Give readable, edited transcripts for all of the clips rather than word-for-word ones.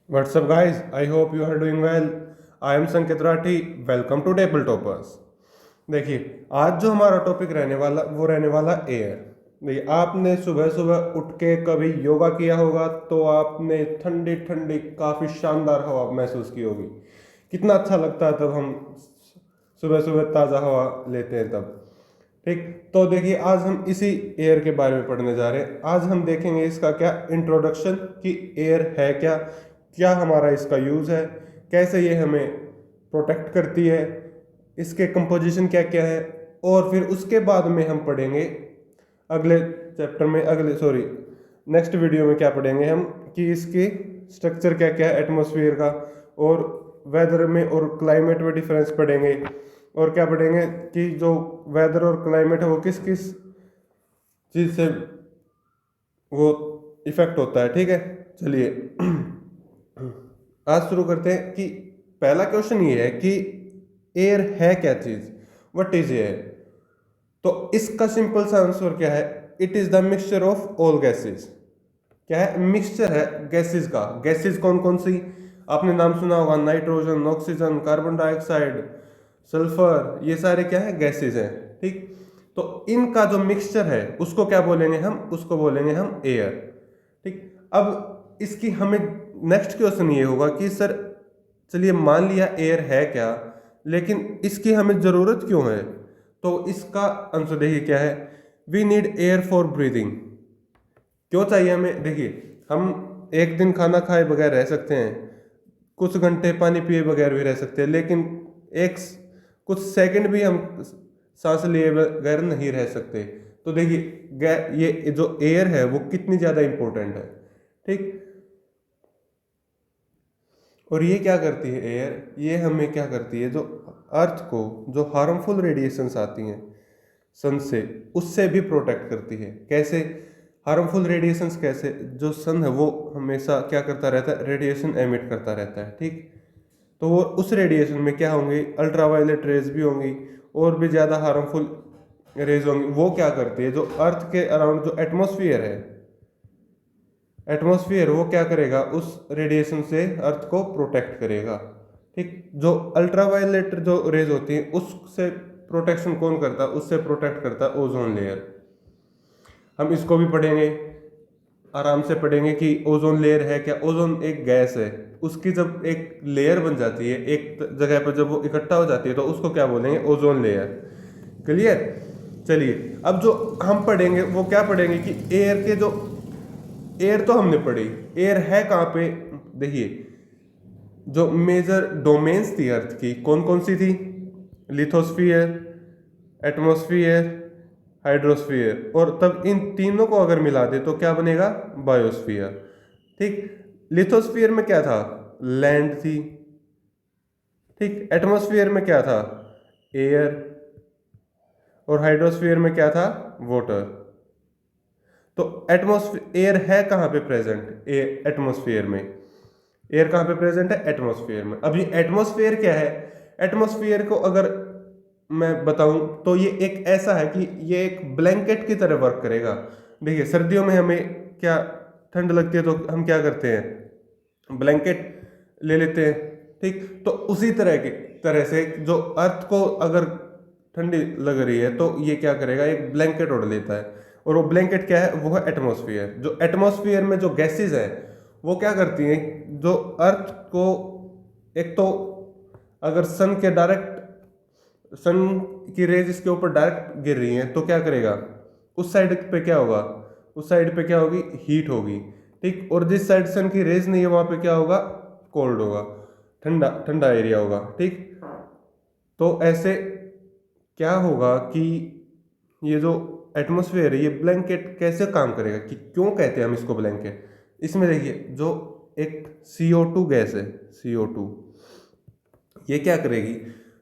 What's up, guys? I hope you are doing well. I am Sanket Rathi. Welcome to Table Toppers. देखिए, आज जो हमारा topic रहने वाला वो रहने वाला एयर। देखिए, आपने सुबह सुबह उठ के कभी योगा किया होगा तो आपने ठंडी ठंडी काफ़ी शानदार हवा महसूस की होगी। कितना अच्छा लगता है तब हम सुबह सुबह ताज़ा हवा लेते हैं तब। ठीक, तो देखिए आज हम इसी एयर के बारे में पढ़ने जा रहे हैं। आज हम देखेंगे इसका क्या इंट्रोडक्शन कि एयर है क्या, क्या हमारा इसका यूज़ है, कैसे ये हमें प्रोटेक्ट करती है, इसके कंपोजिशन क्या क्या है, और फिर उसके बाद में हम पढ़ेंगे अगले चैप्टर में नेक्स्ट वीडियो में क्या पढ़ेंगे हम कि इसकी स्ट्रक्चर क्या क्या है एटमॉस्फेयर का, और वेदर में और क्लाइमेट में डिफरेंस पढ़ेंगे, और क्या पढ़ेंगे कि जो वेदर और क्लाइमेट है वो किस किस चीज़ से वो इफेक्ट होता है। ठीक है, चलिए आज शुरू करते हैं कि पहला क्वेश्चन ये है कि एयर है क्या चीज़, व्हाट इज एयर। तो इसका सिंपल सा आंसर क्या है, it is the mixture of all gases. क्या है, मिक्सचर है गैसेज का। गैसेज कौन कौन सी, आपने नाम सुना होगा, nitrogen, oxygen, carbon dioxide, sulphur, ये सारे क्या है गैसेज हैं। ठीक, तो इनका जो मिक्सचर है उसको क्या बोलेंगे हम, उसको बोलेंगे हम एयर। ठीक, अब इसकी हमें नेक्स्ट क्वेश्चन ये होगा कि सर चलिए मान लिया एयर है क्या, लेकिन इसकी हमें ज़रूरत क्यों है। तो इसका आंसर देखिए क्या है, we need air for breathing. क्यों चाहिए हमें, देखिए हम एक दिन खाना खाए बगैर रह सकते हैं, कुछ घंटे पानी पिए बगैर भी रह सकते हैं, लेकिन कुछ सेकंड भी हम सांस लिए बगैर नहीं रह सकते। तो देखिए ये जो एयर है वो कितनी ज़्यादा इंपॉर्टेंट है। ठीक, और ये क्या करती है एयर, ये हमें क्या करती है, जो अर्थ को जो हार्मफुल रेडिएशंस आती हैं सन से, उससे भी प्रोटेक्ट करती है। कैसे हार्मफुल रेडिएशंस, कैसे, जो सन है वो हमेशा क्या करता रहता है, रेडिएशन एमिट करता रहता है। ठीक, तो वो उस रेडिएशन में क्या होंगे, अल्ट्रावायलेट रेज भी होंगी और भी ज़्यादा हार्मफुल रेज होंगी। वो क्या करती है, जो अर्थ के अराउंड जो एटमॉस्फेयर है, एटमॉस्फेयर वो क्या करेगा, उस रेडिएशन से अर्थ को प्रोटेक्ट करेगा। ठीक, जो अल्ट्रावायलेट जो रेज होती हैं उससे प्रोटेक्शन कौन करता है, उससे प्रोटेक्ट करता है ओजोन लेयर। हम इसको भी पढ़ेंगे, आराम से पढ़ेंगे कि ओजोन लेयर है क्या। ओजोन एक गैस है, उसकी जब एक लेयर बन जाती है एक जगह पर, जब वो इकट्ठा हो जाती है तो उसको क्या बोलेंगे, ओजोन लेयर। क्लियर, चलिए अब जो हम पढ़ेंगे वो क्या पढ़ेंगे कि एयर के जो, एयर तो हमने पढ़ी, एयर है कहाँ पे। देखिए जो मेजर डोमेन्स थी अर्थ की कौन कौन सी थी, लिथोस्फीयर, एटमॉस्फेयर, हाइड्रोस्फीयर, और तब इन तीनों को अगर मिला दे तो क्या बनेगा, बायोस्फीयर। ठीक, लिथोस्फीयर में क्या था, लैंड थी। ठीक, एटमॉस्फेयर में क्या था, एयर, और हाइड्रोस्फीयर में क्या था, वाटर। तो एटमॉस्फेयर, एयर है कहाँ पे प्रेजेंट, एटमॉस्फेयर में। एयर कहाँ पे प्रेजेंट है, एटमॉस्फेयर में। अब ये एटमॉस्फेयर क्या है, एटमॉस्फेयर को अगर मैं बताऊं तो ये एक ऐसा है कि ये एक ब्लैंकेट की तरह वर्क करेगा। देखिए सर्दियों में हमें क्या ठंड लगती है तो हम क्या करते हैं, ब्लैंकेट ले लेते हैं। ठीक, तो उसी तरह से जो अर्थ को अगर ठंडी लग रही है तो ये क्या करेगा, एक ब्लैंकेट ओढ़ लेता है, और वो ब्लैंकेट क्या है, वो है एटमॉस्फेयर। जो एटमॉस्फेयर में जो गैसेज है वो क्या करती हैं, जो अर्थ को, एक तो अगर सन के डायरेक्ट, सन की रेज इसके ऊपर डायरेक्ट गिर रही हैं तो क्या करेगा, उस साइड पे क्या होगा, उस साइड पे क्या होगी, हीट होगी। ठीक, और जिस साइड सन की रेज नहीं है वहां पे क्या होगा, कोल्ड होगा, ठंडा ठंडा एरिया होगा। ठीक, तो ऐसे क्या होगा कि ये जो एटमॉस्फेयर है ये ब्लैंकेट कैसे काम करेगा, कि क्यों कहते हैं हम इसको ब्लैंकेट। इसमें देखिए जो एक CO2 गैस है, CO2, ये क्या करेगी,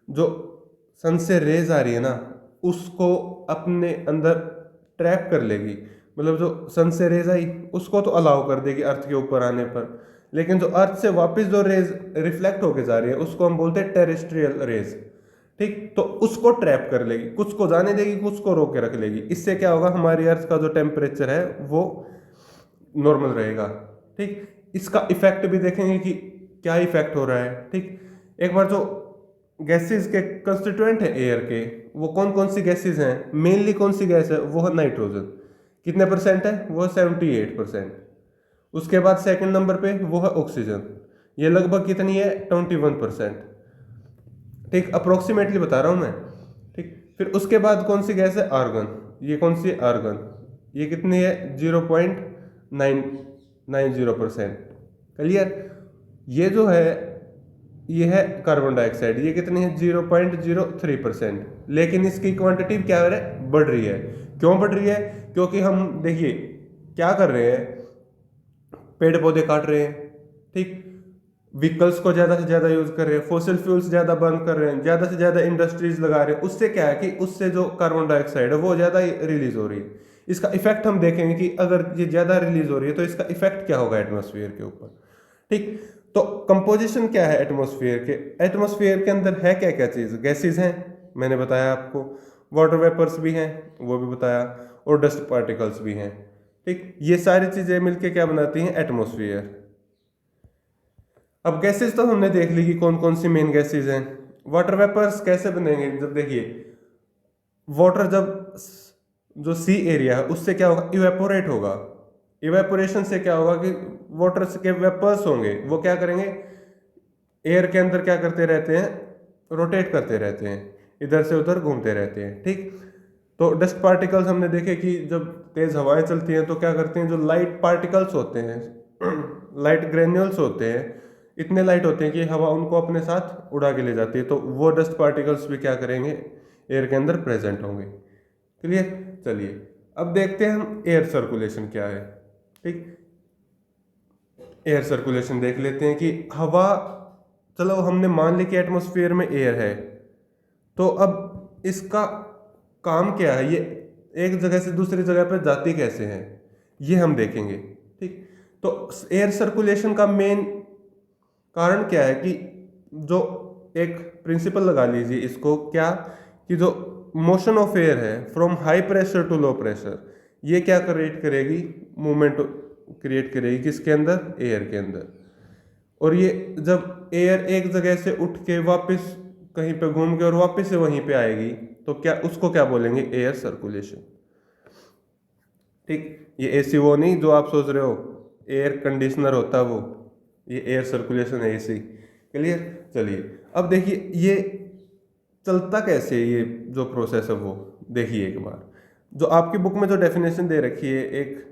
जो सन से रेज आ रही है ना उसको अपने अंदर ट्रैप कर लेगी। मतलब जो सन से रेज आई उसको तो अलाउ कर देगी अर्थ के ऊपर आने पर, लेकिन जो अर्थ से वापस जो रेज रिफ्लेक्ट होके जा रही है उसको हम बोलते हैं टेरेस्ट्रियल रेज। ठीक, तो उसको ट्रैप कर लेगी, कुछ को जाने देगी, कुछ को रोक के रख लेगी। इससे क्या होगा, हमारी अर्थ का जो टेम्परेचर है वो नॉर्मल रहेगा। ठीक, इसका इफेक्ट भी देखेंगे कि क्या इफेक्ट हो रहा है। ठीक, एक बार जो गैसेस के कंस्टिट्यूएंट है एयर के, वो कौन कौन सी गैसेस हैं, मेनली कौन सी गैस है, वो है नाइट्रोजन। कितने परसेंट है, वो है 78%। उसके बाद सेकंड नंबर पे वो है ऑक्सीजन, ये लगभग कितनी है, 21%। ठीक, अप्रोक्सीमेटली बता रहा हूँ मैं। ठीक, फिर उसके बाद कौन सी गैस है, आर्गन। ये कौन सी है, आर्गन, ये कितनी है, 0.990%। क्लियर। ये जो है ये है कार्बन डाइऑक्साइड, ये कितनी है, 0.03%। लेकिन इसकी क्वांटिटी क्या हो रहा है, बढ़ रही है। क्यों बढ़ रही है, क्योंकि हम देखिए क्या कर रहे हैं, पेड़ पौधे काट रहे हैं। ठीक, व्हीकल्स को ज़्यादा से ज़्यादा यूज़ कर रहे हैं, फॉसिल फ्यूल्स ज़्यादा बर्न कर रहे हैं, ज़्यादा से ज़्यादा इंडस्ट्रीज लगा रहे हैं। उससे क्या है कि उससे जो कार्बन डाइऑक्साइड है वो ज़्यादा रिलीज हो रही है। इसका इफेक्ट हम देखेंगे कि अगर ये ज़्यादा रिलीज हो रही है तो इसका इफेक्ट क्या होगा एटमॉस्फेयर के ऊपर। ठीक, तो कंपोजिशन क्या है एटमॉस्फेयर के, एटमॉस्फेयर के अंदर है क्या क्या चीज़, गैसेज हैं, मैंने बताया आपको, वाटर वेपर्स भी हैं, वो भी बताया, और डस्ट पार्टिकल्स भी हैं। ठीक, ये सारी चीज़ें मिलके क्या बनाती हैं, एटमॉस्फेयर। अब गैसेज तो हमने देख ली कि कौन कौन सी मेन गैसेज हैं। वाटर वेपर्स कैसे बनेंगे, जब देखिए वाटर जब जो सी एरिया है उससे क्या होगा, इवेपोरेट होगा। इवेपोरेशन से क्या होगा कि वाटर के वेपर्स होंगे, वो क्या करेंगे, एयर के अंदर क्या करते रहते हैं, रोटेट करते रहते हैं, इधर से उधर घूमते रहते हैं। ठीक, तो डस्ट पार्टिकल्स हमने देखे कि जब तेज हवाएं चलती हैं तो क्या करते हैं, जो लाइट पार्टिकल्स होते हैं लाइट ग्रेन्यूल्स होते हैं, इतने लाइट होते हैं कि हवा उनको अपने साथ उड़ा के ले जाती है, तो वो डस्ट पार्टिकल्स भी क्या करेंगे, एयर के अंदर प्रेजेंट होंगे। क्लियर। चलिए अब देखते हैं हम एयर सर्कुलेशन क्या है। ठीक, एयर सर्कुलेशन देख लेते हैं कि हवा, चलो हमने मान ली कि एटमॉस्फेयर में एयर है, तो अब इसका काम क्या है, ये एक जगह से दूसरी जगह पर जाती कैसे है, ये हम देखेंगे। ठीक, तो एयर सर्कुलेशन का मेन कारण क्या है कि जो एक प्रिंसिपल लगा लीजिए इसको, क्या कि जो मोशन ऑफ एयर है from high pressure to low pressure, ये क्या क्रिएट करेगी, मूवमेंट क्रिएट करेगी किसके अंदर, एयर के अंदर। और ये जब एयर एक जगह से उठ के वापस कहीं पे घूम के और वापस से वहीं पे आएगी, तो क्या उसको क्या बोलेंगे, एयर सर्कुलेशन। ठीक, ये एसी वो नहीं जो आप सोच रहे हो, एयर कंडीशनर होता है वो, ये एयर सर्कुलेशन है, एसी। क्लियर। चलिए अब देखिए ये चलता कैसे है, ये जो प्रोसेस है वो देखिए एक बार। जो आपकी बुक में जो डेफिनेशन दे रखी है एक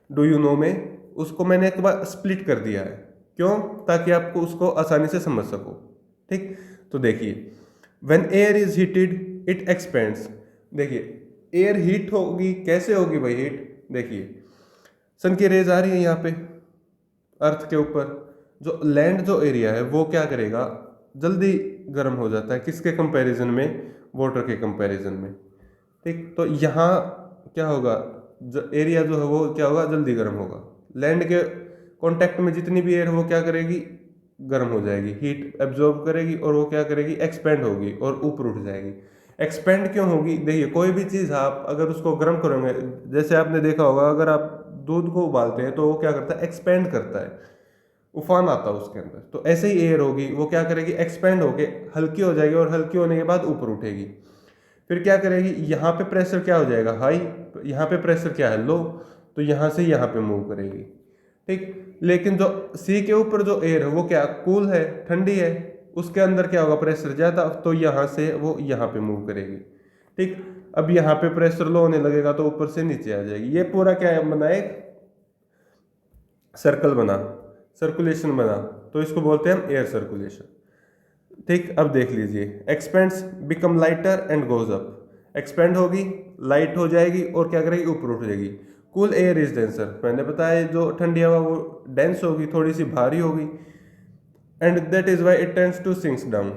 डू यू नो में, उसको मैंने एक बार स्प्लिट कर दिया है, क्यों, ताकि आपको उसको आसानी से समझ सको। ठीक, तो देखिए when air is heated it expends. देखिए एयर हीट होगी, कैसे होगी भाई हीट, देखिए सन की रेज आ रही है यहाँ पे अर्थ के ऊपर, जो लैंड जो एरिया है वो क्या करेगा, जल्दी गर्म हो जाता है, किसके कंपैरिजन में, वाटर के कंपैरिजन में। ठीक, तो यहाँ क्या होगा, एरिया जो है वो क्या होगा, जल्दी गर्म होगा। लैंड के कांटेक्ट में जितनी भी एयर है वो क्या करेगी, गर्म हो जाएगी, हीट एब्जॉर्ब करेगी, और वो क्या करेगी, एक्सपेंड होगी और ऊपर उठ जाएगी। एक्सपेंड क्यों होगी, देखिए कोई भी चीज़ आप अगर उसको गर्म करोगे, जैसे आपने देखा होगा अगर आप दूध को उबालते हैं तो वो क्या करता है, एक्सपेंड करता है, उफान आता है उसके अंदर। तो ऐसे ही एयर होगी, वो क्या करेगी, एक्सपेंड होके हल्की हो जाएगी, और हल्की होने के बाद ऊपर उठेगी। फिर क्या करेगी, यहाँ पे प्रेशर क्या हो जाएगा, हाई, यहाँ पे प्रेशर क्या है, लो, तो यहाँ से यहाँ पे मूव करेगी। ठीक, लेकिन जो सी के ऊपर जो एयर है वो क्या, कूल है, ठंडी है, उसके अंदर क्या होगा, प्रेशर ज़्यादा, तो यहाँ से वो यहाँ पे मूव करेगी। ठीक, अब यहाँ पे प्रेशर लो होने लगेगा तो ऊपर से नीचे आ जाएगी। ये पूरा क्या है, बना एक सर्कल बना, सर्कुलेशन बना, तो इसको बोलते हैं हम एयर सर्कुलेशन। ठीक, अब देख लीजिए expends become lighter and goes up, expand होगी, लाइट हो जाएगी, और क्या करेगी, ऊपर उठ जाएगी। कूल एयर इज डेंसर, मैंने बताया जो ठंडी हवा वो डेंस होगी, थोड़ी सी भारी होगी, and that is why it tends to sinks down.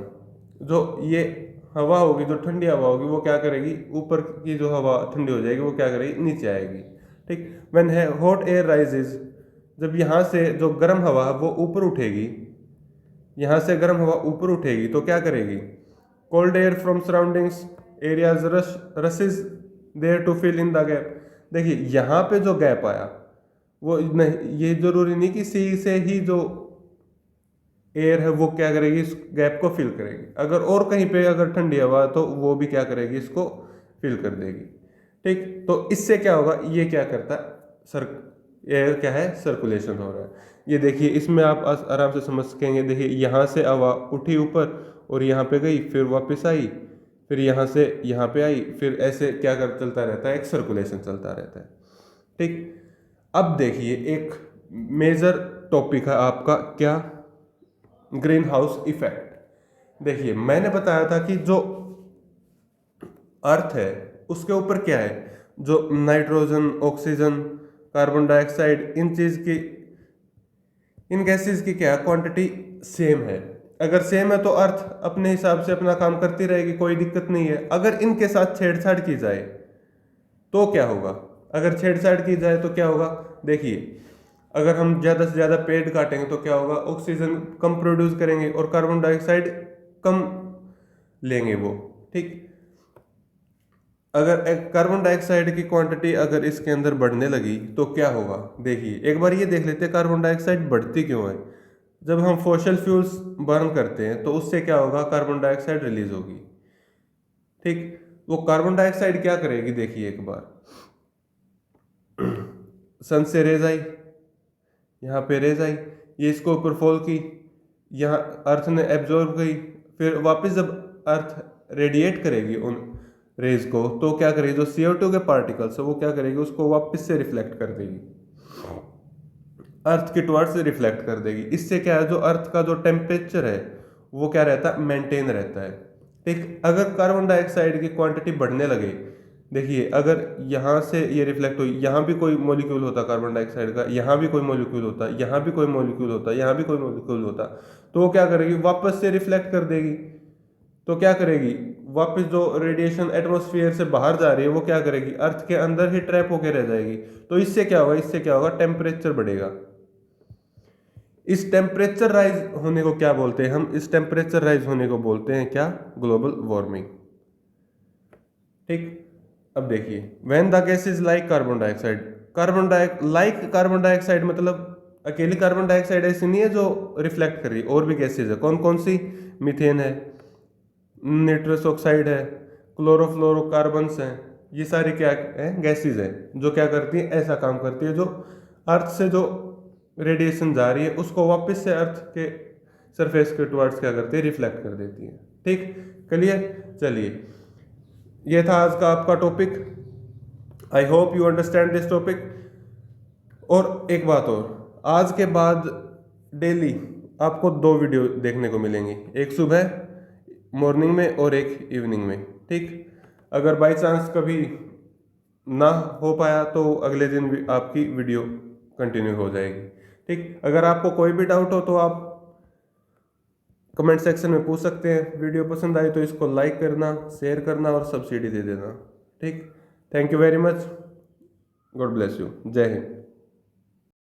जो ये हवा होगी, जो ठंडी हवा होगी, वो क्या करेगी, ऊपर की जो हवा ठंडी हो जाएगी वो क्या करेगी, नीचे आएगी। ठीक, व्हेन है हॉट एयर राइजेज, जब यहाँ से जो गर्म हवा है वो ऊपर उठेगी, यहाँ से गर्म हवा ऊपर उठेगी तो क्या करेगी, cold air from surroundings areas rushes there to fill in the gap. देखिए यहाँ पे जो गैप आया वो नहीं, ये जरूरी नहीं कि सी से ही जो एयर है वो क्या करेगी, इस गैप को फिल करेगी। अगर और कहीं पे अगर ठंडी हवा है तो वो भी क्या करेगी, इसको फिल कर देगी। ठीक, तो इससे क्या होगा, ये क्या करता है, सर एयर क्या है, सर्कुलेशन हो रहा है। ये देखिए, इसमें आप आराम से समझ सकेंगे। देखिए यहाँ से हवा उठी ऊपर और यहाँ पे गई, फिर वापस आई, फिर यहाँ से यहाँ पे आई, फिर ऐसे क्या कर चलता रहता है, एक सर्कुलेशन चलता रहता है। ठीक, अब देखिए एक मेजर टॉपिक है आपका क्या, ग्रीन हाउस इफेक्ट। देखिए मैंने बताया था कि जो अर्थ है उसके ऊपर क्या है, जो नाइट्रोजन, ऑक्सीजन, कार्बन डाइऑक्साइड, इन गैसेस की क्या क्वांटिटी सेम है। अगर सेम है तो अर्थ अपने हिसाब से अपना काम करती रहेगी, कोई दिक्कत नहीं है। अगर इनके साथ छेड़छाड़ की जाए तो क्या होगा, अगर छेड़छाड़ की जाए तो क्या होगा, देखिए अगर हम ज़्यादा से ज़्यादा पेड़ काटेंगे तो क्या होगा, ऑक्सीजन कम प्रोड्यूस करेंगे और कार्बन डाइऑक्साइड कम लेंगे वो। ठीक, अगर कार्बन डाइऑक्साइड की क्वांटिटी अगर इसके अंदर बढ़ने लगी तो क्या होगा, देखिए एक बार ये देख लेते हैं कार्बन डाइऑक्साइड बढ़ती क्यों है। जब हम फॉसिल फ्यूल्स बर्न करते हैं तो उससे क्या होगा, कार्बन डाइऑक्साइड रिलीज होगी। ठीक, वो कार्बन डाइऑक्साइड क्या करेगी, देखिए एक बार सन से रेज आई, यहाँ पे रेज आई, ये इसको ऊपर फॉल की, यहाँ अर्थ ने एब्जॉर्ब की, फिर वापस जब अर्थ रेडिएट करेगी उन रेज को तो क्या करेगी, जो CO2 के पार्टिकल्स है वो क्या करेगी, उसको वापस से रिफ्लेक्ट कर देगी, अर्थ के टुवर्ड्स से रिफ्लेक्ट कर देगी। इससे क्या है, जो अर्थ का जो टेम्परेचर है वो क्या रहता है, मेंटेन रहता है। ठीक, अगर कार्बन डाइऑक्साइड की क्वांटिटी बढ़ने लगे, देखिए अगर यहाँ से ये रिफ्लेक्ट हुई, यहाँ भी कोई मॉलिक्यूल होता कार्बन डाइऑक्साइड का, यहाँ भी कोई मॉलिक्यूल होता, यहाँ भी कोई मॉलिक्यूल होता, यहाँ भी कोई मॉलिक्यूल होता, तो वो क्या करेगी, वापस से रिफ्लेक्ट कर देगी। तो क्या करेगी, वापस जो रेडिएशन एटमॉस्फेयर से बाहर जा रही है वो क्या करेगी, अर्थ के अंदर ही ट्रैप होके रह जाएगी। तो इससे क्या होगा, इससे क्या होगा, टेम्परेचर बढ़ेगा। इस टेम्परेचर राइज होने को क्या बोलते हैं हम, इस टेम्परेचर राइज होने को बोलते हैं क्या, ग्लोबल वार्मिंग। ठीक, अब देखिए when the gas is like carbon dioxide, carbon dioxide मतलब अकेली कार्बन डाइऑक्साइड ऐसी नहीं है जो रिफ्लेक्ट कर रही है, और भी गैसेज है। कौन कौन सी, मीथेन है, निट्रस ऑक्साइड है, क्लोरोफ्लोरोकार्बन्स हैं, ये सारी क्या है, गैसेज हैं जो क्या करती है, ऐसा काम करती है, जो अर्थ से जो रेडिएशन जा रही है उसको वापस से अर्थ के सरफेस के टुवर्ड्स क्या करती है, रिफ्लेक्ट कर देती है। ठीक, क्लियर। चलिए ये था आज का आपका topic, I hope you understand this topic. और एक बात और, आज के बाद डेली आपको 2 वीडियो देखने को मिलेंगी, एक सुबह मॉर्निंग में और एक इवनिंग में। ठीक, अगर बाई चांस कभी ना हो पाया तो अगले दिन भी आपकी वीडियो कंटिन्यू हो जाएगी। ठीक, अगर आपको कोई भी डाउट हो तो आप कमेंट सेक्शन में पूछ सकते हैं। वीडियो पसंद आई तो इसको लाइक करना, शेयर करना और सब्सिडी दे देना। ठीक, thank you very much, God bless you, जय हिंद।